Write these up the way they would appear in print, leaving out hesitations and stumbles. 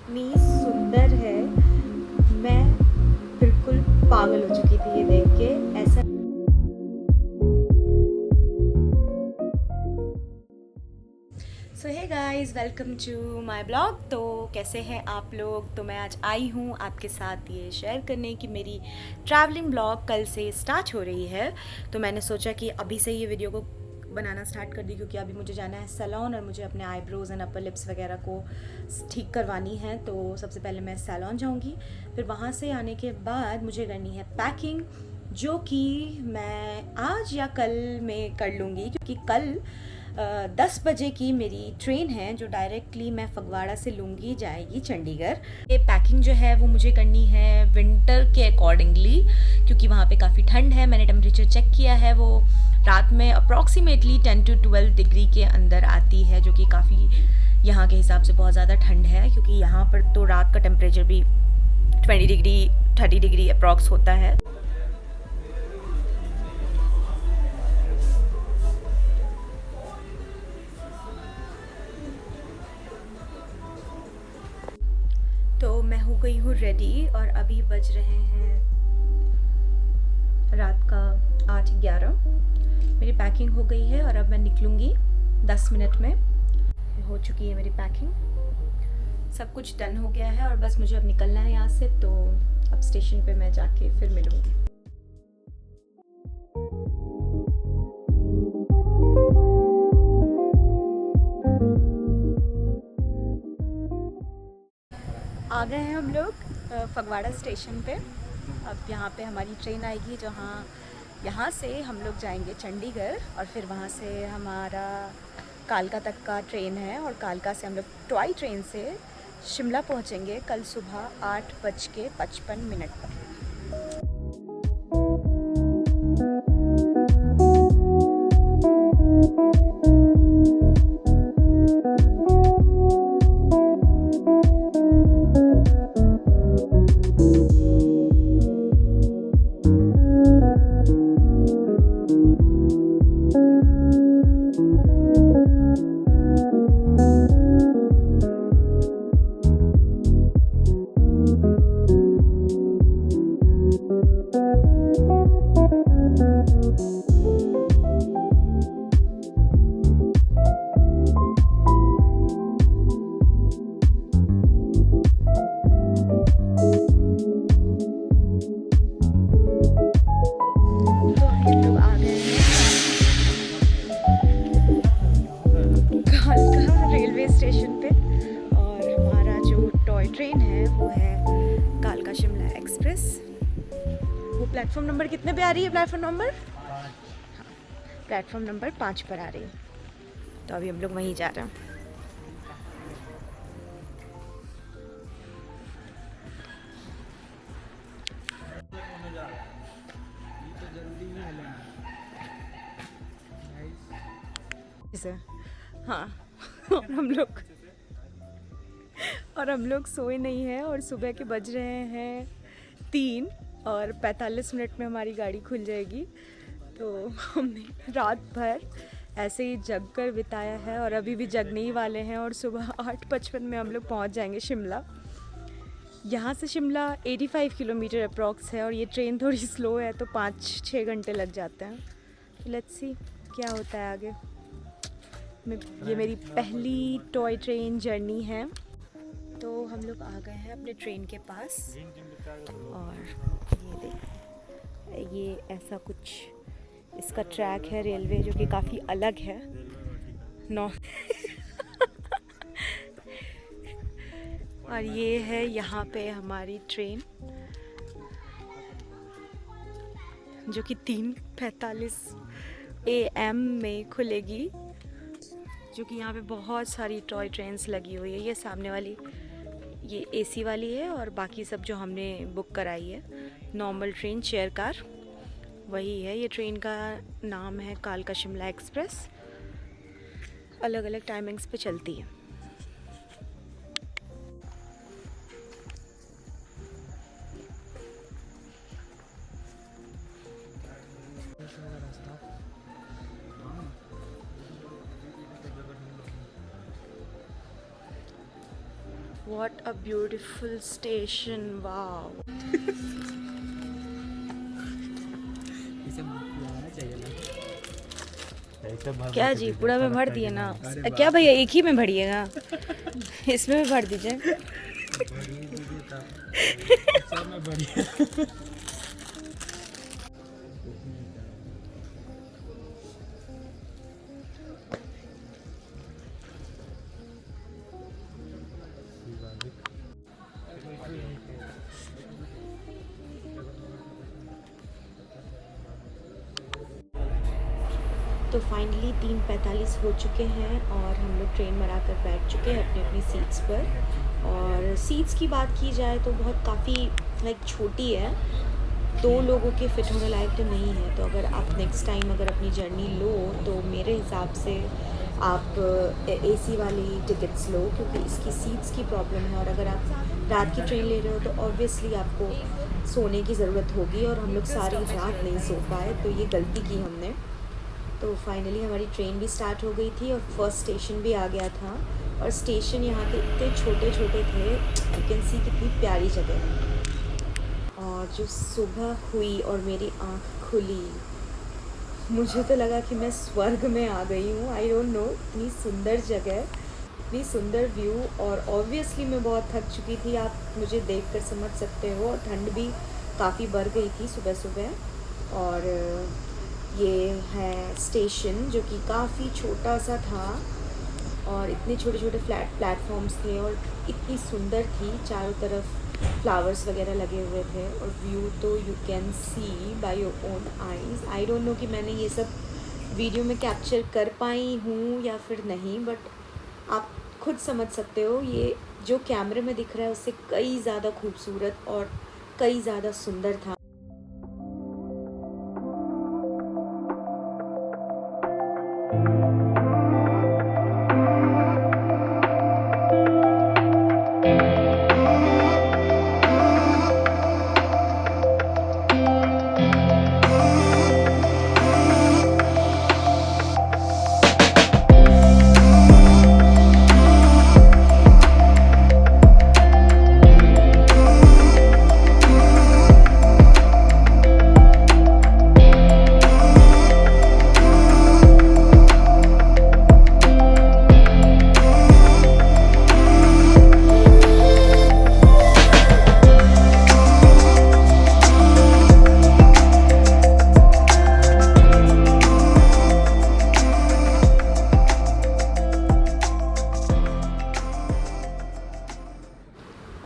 इतनी सुंदर है। मैं बिल्कुल पागल हो चुकी थी ये देख के। ऐसा so hey guys, welcome to my blog. तो कैसे हैं आप लोग? तो मैं आज आई हूँ आपके साथ ये शेयर करने कि मेरी ट्रैवलिंग ब्लॉग कल से स्टार्ट हो रही है। तो मैंने सोचा कि अभी से ये वीडियो को बनाना स्टार्ट कर दी, क्योंकि अभी मुझे जाना है सैलून और मुझे अपने आईब्रोज़ एंड अपर लिप्स वगैरह को ठीक करवानी है। तो सबसे पहले मैं सैलून जाऊँगी, फिर वहाँ से आने के बाद मुझे करनी है पैकिंग, जो कि मैं आज या कल में कर लूँगी, क्योंकि कल 10 बजे की मेरी ट्रेन है जो डायरेक्टली मैं फगवाड़ा से लूँगी, जाएगी चंडीगढ़। ये पैकिंग जो है वो मुझे करनी है विंटर के अकॉर्डिंगली, क्योंकि वहाँ पे काफ़ी ठंड है। मैंने टेम्परेचर चेक किया है, वो रात में अप्रॉक्सीमेटली 10 to 12 डिग्री के अंदर आती है, जो कि काफ़ी यहाँ के हिसाब से बहुत ज़्यादा ठंड है, क्योंकि यहाँ पर तो रात का टेम्परेचर भी 20 डिग्री 30 डिग्री अप्रॉक्स होता है। तो मैं हो गई हूँ रेडी और अभी बज रहे हैं रात का 8:11। मेरी पैकिंग हो गई है और अब मैं निकलूँगी 10 मिनट में। हो चुकी है मेरी पैकिंग, सब कुछ डन हो गया है और बस मुझे अब निकलना है यहाँ से। तो अब स्टेशन पे मैं जाके फिर मिलूँगी। आ गए हैं हम लोग फगवाड़ा स्टेशन पे। अब यहाँ पे हमारी ट्रेन आएगी, जहाँ यहाँ से हम लोग जाएंगे चंडीगढ़ और फिर वहाँ से हमारा कालका तक का ट्रेन है, और कालका से हम लोग टॉय ट्रेन से शिमला पहुँचेंगे कल सुबह 8:55 पर। रेलवे स्टेशन पे, और हमारा जो टॉय ट्रेन है वो है कालका शिमला एक्सप्रेस। वो प्लेटफॉर्म नंबर कितने पे आ रही है? प्लेटफॉर्म नंबर प्लेटफॉर्म नंबर 5 पर आ रही है। तो अभी हम लोग वहीं जा रहे हैं। हाँ और हम लोग सोए नहीं हैं, और सुबह के बज रहे हैं 3 और 45 मिनट में हमारी गाड़ी खुल जाएगी। तो हमने रात भर ऐसे ही जग कर बिताया है और अभी भी जगने ही वाले हैं, और सुबह 8:55 में हम लोग पहुंच जाएंगे शिमला। यहाँ से शिमला 85 किलोमीटर अप्रॉक्स है, और ये ट्रेन थोड़ी स्लो है तो 5-6 घंटे लग जाते हैं। लेट्स सी क्या होता है आगे। ये मेरी पहली टॉय ट्रेन जर्नी है। तो हम लोग आ गए हैं अपने ट्रेन के पास, और ये देख, ये ऐसा कुछ इसका ट्रैक है रेलवे, जो कि काफ़ी अलग है। और ये है यहाँ पे हमारी ट्रेन, जो कि 3:45 AM में खुलेगी, जो कि यहाँ पे बहुत सारी टॉय ट्रेन्स लगी हुई है। ये सामने वाली ये AC वाली है, और बाकी सब जो हमने बुक कराई है नॉर्मल ट्रेन चेयर कार वही है। ये ट्रेन का नाम है कालका शिमला एक्सप्रेस। अलग अलग टाइमिंग्स पे चलती है। What a beautiful station, wow. इसे बुलाना चाहिए ना। क्या जी, पूरा में भर दिए ना? क्या भैया, एक ही में भरिएगा? इसमें भी भर दीजिए। तो फाइनली 3:45 हो चुके हैं और हम लोग ट्रेन में आकर बैठ चुके हैं अपनी अपनी सीट्स पर। और सीट्स की बात की जाए तो बहुत काफ़ी लाइक छोटी है, 2 लोगों के फिट होने लायक तो नहीं है। तो अगर आप नेक्स्ट टाइम अगर अपनी जर्नी लो तो मेरे हिसाब से आप एसी वाली टिकट्स लो, क्योंकि इसकी सीट्स की प्रॉब्लम है। और अगर आप रात की ट्रेन ले रहे हो तो ऑब्वियसली आपको सोने की ज़रूरत होगी, और हम लोग सारी रात नहीं सो पाए, तो ये गलती की हमने। तो फाइनली हमारी ट्रेन भी स्टार्ट हो गई थी और फर्स्ट स्टेशन भी आ गया था। और स्टेशन यहाँ के इतने छोटे छोटे थे, यू कैन सी कितनी प्यारी जगह है। और जो सुबह हुई और मेरी आँख खुली, मुझे तो लगा कि मैं स्वर्ग में आ गई हूँ। आई डोंट नो, इतनी सुंदर जगह, इतनी सुंदर व्यू। और ऑब्वियसली मैं बहुत थक चुकी थी, आप मुझे देख कर समझ सकते हो। और ठंड भी काफ़ी बढ़ गई थी सुबह सुबह। और ये है स्टेशन जो कि काफ़ी छोटा सा था, और इतने छोटे छोटे प्लेटफॉर्म्स थे, और इतनी सुंदर थी, चारों तरफ फ्लावर्स वगैरह लगे हुए थे। और व्यू तो you can see by your own eyes. I don't know कि मैंने ये सब वीडियो में कैप्चर कर पाई हूँ या फिर नहीं, बट आप खुद समझ सकते हो, ये जो कैमरे में दिख रहा है उससे कई ज़्यादा खूबसूरत और कई ज़्यादा सुंदर था।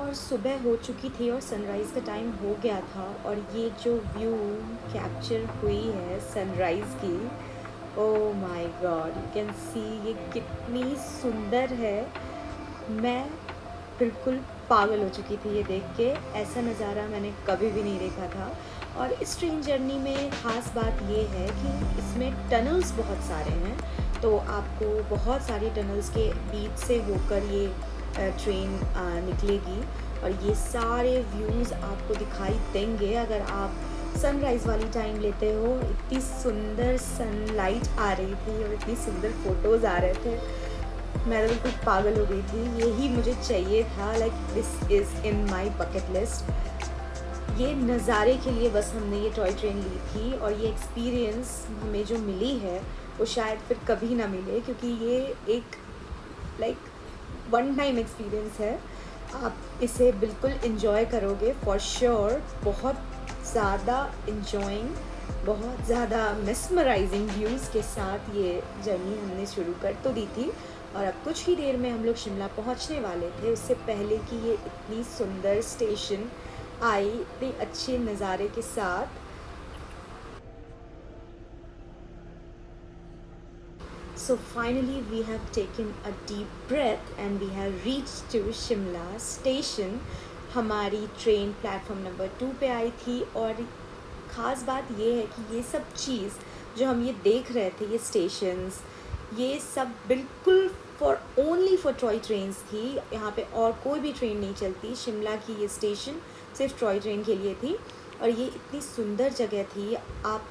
और सुबह हो चुकी थी और सनराइज़ का टाइम हो गया था। और ये जो व्यू कैप्चर हुई है सनराइज़ की, oh my God, you can see ये कितनी सुंदर है। मैं बिल्कुल पागल हो चुकी थी ये देख के, ऐसा नज़ारा मैंने कभी भी नहीं देखा था। और इस ट्रेन जर्नी में ख़ास बात ये है कि इसमें टनल्स बहुत सारे हैं, तो आपको बहुत सारी टनल्स के बीच से होकर ये ट्रेन निकलेगी। और ये सारे व्यूज़ आपको दिखाई देंगे अगर आप सनराइज़ वाली टाइम लेते हो। इतनी सुंदर सनलाइट आ रही थी और इतनी सुंदर फ़ोटोज़ आ रहे थे, मैं तो बिल्कुल पागल हो गई थी। यही मुझे चाहिए था, like this is in my bucket list. ये नज़ारे के लिए बस हमने ये टॉय ट्रेन ली थी, और ये एक्सपीरियंस हमें जो मिली है वो शायद फिर कभी ना मिले, क्योंकि ये एक लाइक वन टाइम एक्सपीरियंस है। आप इसे बिल्कुल इन्जॉय करोगे फॉर श्योर। बहुत ज़्यादा इन्जॉइंग, बहुत ज़्यादा मेस्मराइजिंग व्यूज़ के साथ ये जर्नी हमने शुरू कर तो दी थी। और अब कुछ ही देर में हम लोग शिमला पहुंचने वाले थे, उससे पहले कि ये इतनी सुंदर स्टेशन आई इतने अच्छे नज़ारे के साथ। So finally we have taken a deep breath and we have reached to Shimla station. हमारी ट्रेन प्लेटफॉर्म नंबर 2 पे आई थी। और ख़ास बात ये है कि ये सब चीज़ जो हम ये देख रहे थे, ये स्टेशंस, ये सब बिल्कुल ओनली फॉर टॉय ट्रेन्स थी। यहाँ पे और कोई भी ट्रेन नहीं चलती। शिमला की ये स्टेशन सिर्फ टॉय ट्रेन के लिए थी। और ये इतनी सुंदर जगह थी, आप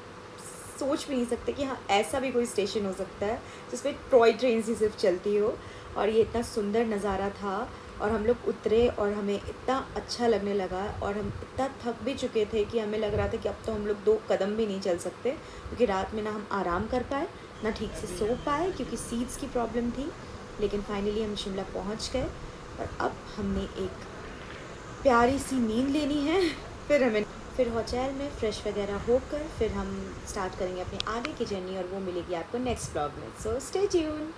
सोच भी नहीं सकते कि हाँ ऐसा भी कोई स्टेशन हो सकता है जिसमें टॉय ट्रेन ही सिर्फ चलती हो। और ये इतना सुंदर नज़ारा था। और हम लोग उतरे और हमें इतना अच्छा लगने लगा और हम इतना थक भी चुके थे कि हमें लग रहा था कि अब तो हम लोग 2 कदम भी नहीं चल सकते, क्योंकि रात में ना हम आराम कर पाए ना ठीक से सो पाए क्योंकि सीट्स की प्रॉब्लम थी। लेकिन फाइनली हम शिमला पहुंच गए और अब हमने एक प्यारी सी नींद लेनी है। फिर होटल में फ्रेश वगैरह होकर फिर हम स्टार्ट करेंगे अपनी आगे की जर्नी और वो मिलेगी आपको नेक्स्ट ब्लॉग में। So stay tune.